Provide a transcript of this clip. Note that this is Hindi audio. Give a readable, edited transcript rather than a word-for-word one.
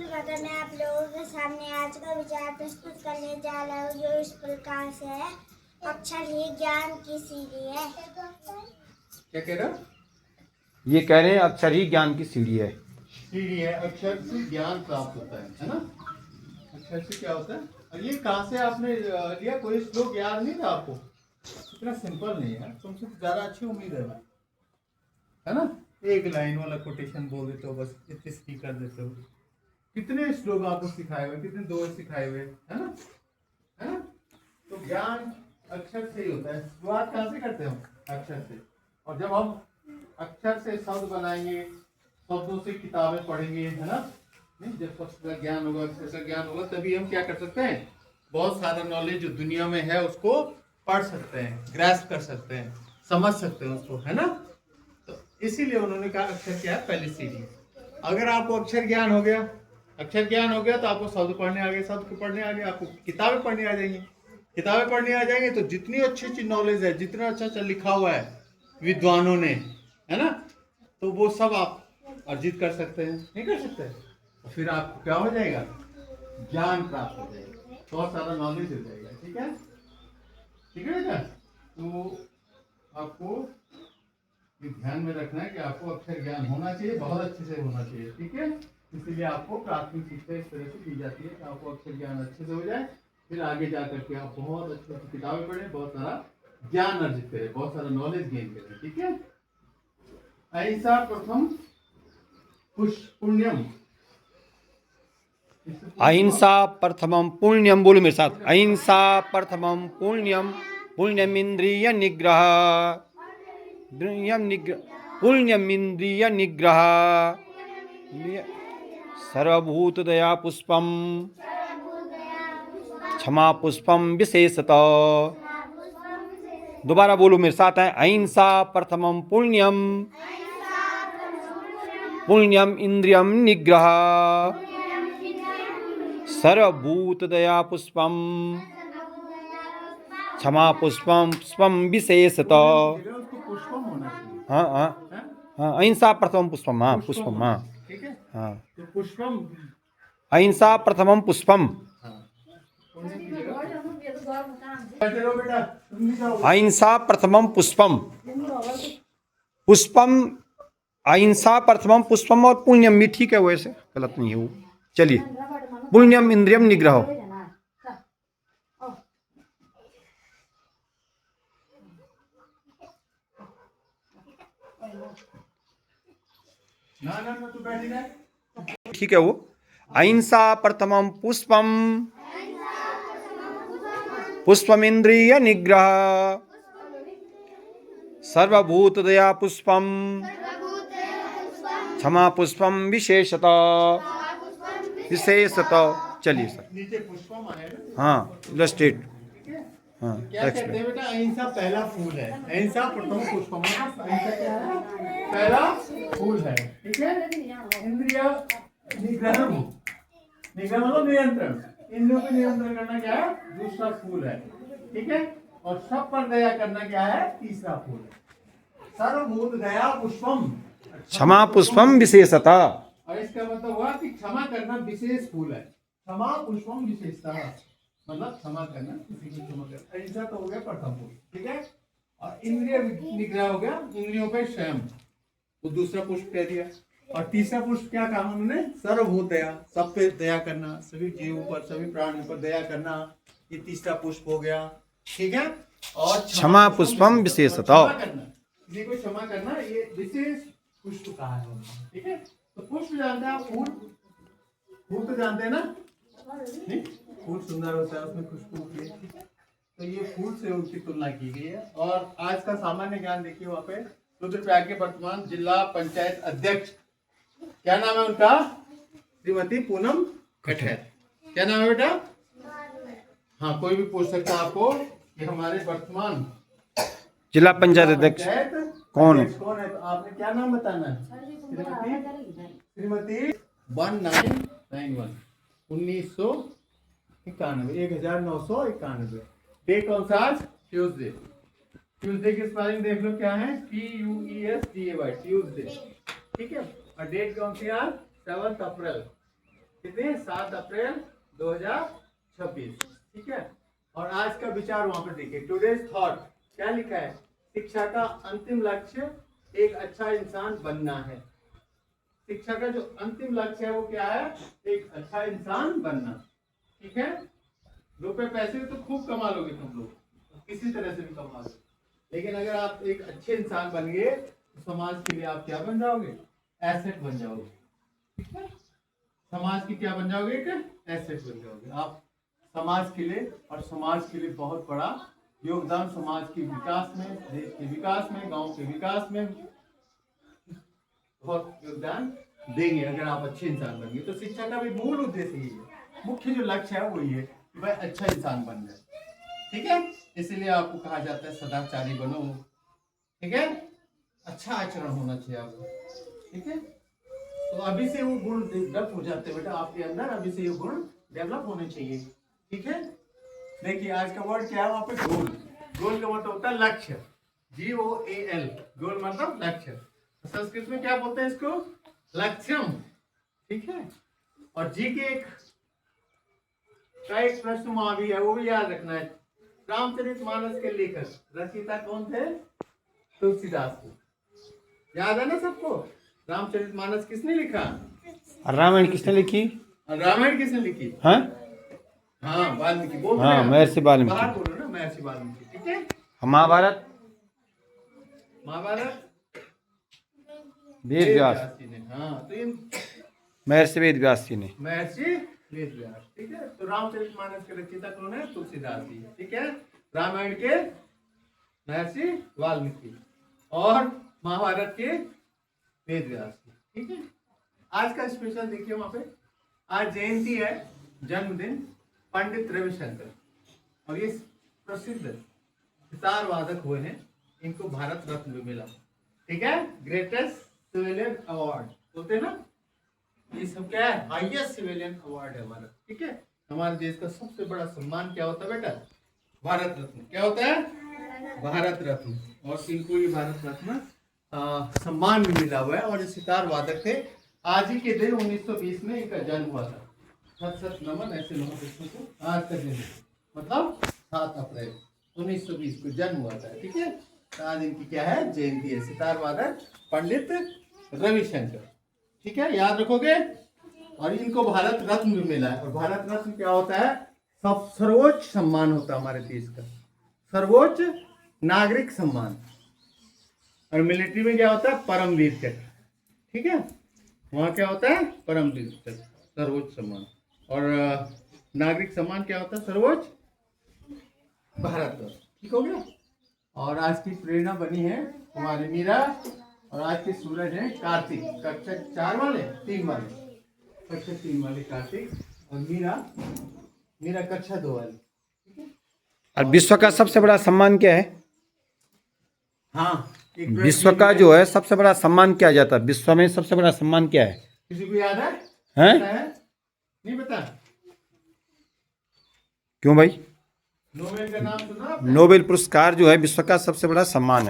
मगर मैं आप लोगों के सामने आज का विचार प्रस्तुत करने जा रहा हूँ जो इस प्रकार से है। अक्षर ही ज्ञान की सीढ़ी है। क्या कह रहे हो? ये कह रहे हैं अक्षर ही ज्ञान की सीढ़ी है। सीढ़ी है, अक्षर से ज्ञान प्राप्त होता है ना? अक्षर से क्या होता है? और ये कहाँ से आपने लिया? कोई श्लोक याद नहीं था आपको? इतना सिंपल नहीं है, तुमसे ज्यादा अच्छी उम्मीद है ना? एक लाइन वाला कोटेशन बोल देते हो, बस इतनी सी कर देते हो। कितने श्लोक आपको सिखाए हुए, कितने दोष सिखाए हुए, है ना? है ना? तो ज्ञान अक्षर से ही होता है। शुरुआत कहाँ से करते हो? अक्षर से। और जब हम अक्षर से शब्द बनाएंगे, शब्दों से किताबें पढ़ेंगे, है ना? नहीं, जब शब्द का ज्ञान होगा, अक्षर का ज्ञान होगा, तभी हम क्या कर सकते हैं? बहुत सारा नॉलेज जो दुनिया में है उसको पढ़ सकते हैं, ग्रैस्प कर सकते हैं, समझ सकते हैं उसको, है ना? तो इसीलिए उन्होंने कहा अक्षर क्या है? पहली सीढ़ी। अगर आपको अक्षर ज्ञान हो गया, अक्षर ज्ञान हो गया तो आपको शब्द पढ़ने आ गए, शब्द पढ़ने आ गए, आपको किताबें पढ़ने आ जाएंगी, किताबें पढ़ने आ जाएंगे तो जितनी अच्छी अच्छी नॉलेज है, जितना अच्छा अच्छा लिखा हुआ है विद्वानों ने, है ना, तो वो सब आप अर्जित कर सकते हैं। नहीं कर सकते? और फिर आपको क्या हो जाएगा? ज्ञान प्राप्त हो जाएगा, बहुत सारा नॉलेज हो जाएगा। ठीक है, ठीक है बेटा? तो आपको ये ध्यान में रखना है कि आपको अक्षर ज्ञान होना चाहिए, बहुत अच्छे से होना चाहिए। ठीक है, इसीलिए आपको प्राथमिक शिक्षा इस तरह से दी जाती है कि आपको अक्षर ज्ञान अच्छे से हो जाए, फिर आगे जा करके आप बहुत अच्छी अच्छी किताबें पढ़ें, बहुत सारा ज्ञान अर्जित करें, बहुत सारा नॉलेज गेन करें। ठीक है, अहिंसा प्रथम पुण्यम। अहिंसा प्रथमम पुण्यम, बोलो मेरे साथ। अहिंसा प्रथमम पुण्यम, पुण्यम इंद्रिय निग्रह, पुण्यम इंद्रिय निग्रह, सर्वभूत दया पुष्पम, क्षमा पुष्पम विशेषतः। दोबारा बोलो मेरे साथ है। अहिंसा प्रथमम पुण्यम, पुण्यम इंद्रियम निग्रह, सर्वभूत दया पुष्पम, क्षमा पुष्पम पुष्पम विशेषतः। उसको पुष्पम होना चाहिए। हाँ हाँ हाँ, अहिंसा प्रथमम पुष्पम, हाँ पुष्पम, हाँ ठीक है, हाँ, तो पुष्पम। अहिंसा प्रथमम पुष्पम, अहिंसा प्रथमम पुष्पम, पुष्पम अहिंसा प्रथमम पुष्पम, और पुण्यम भी ठीक है, वैसे गलत नहीं है वो। चलिए, पुण्यम इंद्रियम निग्रह। ना ना ना, तू बैठी ना। ठीक है वो। अहिंसा प्रथमम पुष्पम, पुष्पमिंद्रिय निग्रह, सर्वभूत दया पुष्पम, क्षमा पुष्पम विशेषतः, विशेषतः। चलिए सर। नीचे पुष्पम आया ना। हाँ, इलस्ट्रेट। ठीक है, हाँ, क्या कहते हैं बेटा? अहिंसा पहला फूल है। अहिंसा प्रथम पुष्पम। अहिंसा क्या है? पहला फूल है। ठीक है, इंद्रिय निग्रह, निग्रह मतलब नियंत्रण, इंद्रियों पर नियंत्रण करना क्या है? दूसरा फूल है। ठीक है, और सब पर दया करना क्या है? तीसरा फूल है। सर्वभूत दया पुष्पम, क्षमा पुष्पम विशेषतः। और इसका मतलब हुआ कि क्षमा करना विशेष फूल है। क्षमा पुष्पम विशेषता, मतलब क्षमा करना, किसी को क्षमा करना। अहिंसा तो हो गया प्रथम फूल। ठीक है, और इंद्रिय निग्रह हो गया, इंद्रियों पे स्वयं, तो दूसरा पुष्प कह दिया। और तीसरा पुष्प क्या कहा उन्होंने? सर्वभूत दया, सब पे दया करना, सभी जीवों पर, सभी प्राणियों पर दया करना, ये तीसरा पुष्प हो गया। ठीक है, और क्षमा पुष्पम विशेषतः, किसी को क्षमा करना, ये विशेष पुष्प कहा है उन्होंने। ठीक है, तो पुष्प जानते हैं आप? फूल, फूल तो जानते हैं ना? नहीं, फूल सुंदर होता है, उसमें खुशबू होती है। ठीक है, तो ये फूल से उनकी तुलना की गई है। और आज का सामान्य ज्ञान देखिए वहाँ पे। रुद्रप्रयाग के वर्तमान जिला पंचायत अध्यक्ष, क्या नाम है उनका? श्रीमती पूनम खट्टर। क्या नाम है बेटा? हाँ, कोई भी पूछ सकता है आपको कि हमारे वर्तमान जिला पंचायत अध्यक्ष कौन है? कौन है? तो आपने क्या नाम बताना है? श्रीमती 1991, 1991। डे कौन सा आज? ट्यूसडे। ट्यूसडे की स्पेलिंग देख लो क्या है? TUESDAY, Tuesday. ठीक है, और डेट कौन सी आज? 7 अप्रैल कितने 7 अप्रैल 2026, ठीक है। और आज का विचार वहां पर देखिए, टुडेज थॉट क्या लिखा है, शिक्षा का अंतिम लक्ष्य एक अच्छा इंसान बनना है। शिक्षा का जो अंतिम लक्ष्य है वो क्या है, एक अच्छा इंसान बनना, ठीक है। रुपए पैसे तो खूब कमा लोगे तुम लोग, किसी तरह से भी कमा लोगे, लेकिन अगर आप एक अच्छे इंसान बन गए तो समाज के लिए आप क्या बन जाओगे, एसेट बन जाओगे, ठीक है। समाज की क्या बन जाओगे, एक एसेट बन जाओगे आप समाज के लिए, और समाज के लिए बहुत बड़ा योगदान समाज के विकास में, देश के विकास में, गांव के विकास में बहुत योगदान देंगे अगर आप अच्छे इंसान बनेंगे। तो शिक्षा का भी मूल उद्देश्य यही है, मुख्य जो लक्ष्य है वो ये कि भाई अच्छा इंसान बन जाए, ठीक है। इसीलिए आपको कहा जाता है सदाचारी बनो, ठीक है, अच्छा आचरण होना चाहिए आपको, ठीक है। तो अभी से वो गुण डेवलप हो जाते हैं बेटा आपके अंदर, अभी से ये गुण डेवलप होने चाहिए, ठीक है। देखिए आज का वर्ड क्या है वहां पे, गोल। गोल का मतलब होता है लक्ष्य, GOAL, गोल मतलब लक्ष्य। संस्कृत में क्या बोलते हैं इसको, लक्ष्यम, ठीक है। और जी के एक प्रश्न वहां भी है, वो भी याद रखना है। रामचरितमानस के लेखक रचयिता कौन थे, तुलसीदास को, याद है ना सबको। रामचरितमानस किसने लिखा, रामायण किसने लिखी, रामायण किसने लिखी, हाँ हाँ वाल्मीकि, बोल हाँ महर्षि वाल्मीकि। बाहर बोलो ना, महर्षि वाल्मीकि, ठीक है। महाभारत महाभारत वेद व्यास, जी ने, हाँ तो इन महर्षि वेद व्यास जी ने। महर्षि वेद व्यास, ठीक है। तो रामचरितमानस के रचयिता कौन है, तुलसीदास जी, ठीक है। रामायण के महर्षि वाल्मीकि, और महाभारत के वेद व्यास जी, ठीक है। आज का स्पेशल देखिए वहां पे, आज जयंती है, जन्मदिन पंडित रविशंकर, और ये प्रसिद्ध सितार वादक हुए हैं, इनको भारत रत्न भी मिला, ठीक है। ग्रेटेस्ट सिविलियन अवार्ड बोलते हैं ना, ये सब क्या है, हाईएस्ट सिविलियन अवार्ड है हमारा, ठीक है। हमारे देश का सबसे बड़ा सम्मान क्या होता है बेटा, भारत रत्न। क्या होता है, भारत रत्न, और इनको ये भारत रत्न सम्मान भी मिला हुआ है। और जो सितार वादक थे, आज ही के दिन 1920 में इनका जन्म हुआ था। सत सत नमन ऐसे महापुरुषों को आज का दिन, मतलब 7 अप्रैल 1920 को जन्म हुआ था, ठीक है। तो आज इनकी क्या है, जयंती है, सितार वादक पंडित रविशंकर, ठीक है, याद रखोगे। और इनको भारत रत्न भी मिला है, और भारत रत्न क्या होता है, सब सर्वोच्च सम्मान होता है हमारे देश का, सर्वोच्च नागरिक सम्मान। और मिलिट्री में क्या होता है, परमवीर चक्र, ठीक है, वहाँ क्या होता है, परमवीर चक्र, सर्वोच्च सम्मान। और नागरिक सम्मान क्या होता है, सर्वोच्च भारत रत्न, ठीक हो गया। और आज की प्रेरणा बनी है हमारे मीरा, और आज के सूरज है कार्तिक, कक्षा 4 वाले 3 वाले, कक्षा 3 वाले कार्तिक, और मीरा कक्षा 2 वाले, ठीक है। और विश्व का सबसे बड़ा सम्मान क्या है, हाँ, एक विश्व का जो है सबसे बड़ा सम्मान क्या जाता है, विश्व में सबसे बड़ा सम्मान क्या है, किसी को याद है, हैं? पता है? नहीं पता, क्यों भाई, नोबेल का नाम सुना आपने? नोबेल पुरस्कार जो है विश्व का सबसे बड़ा सम्मान है।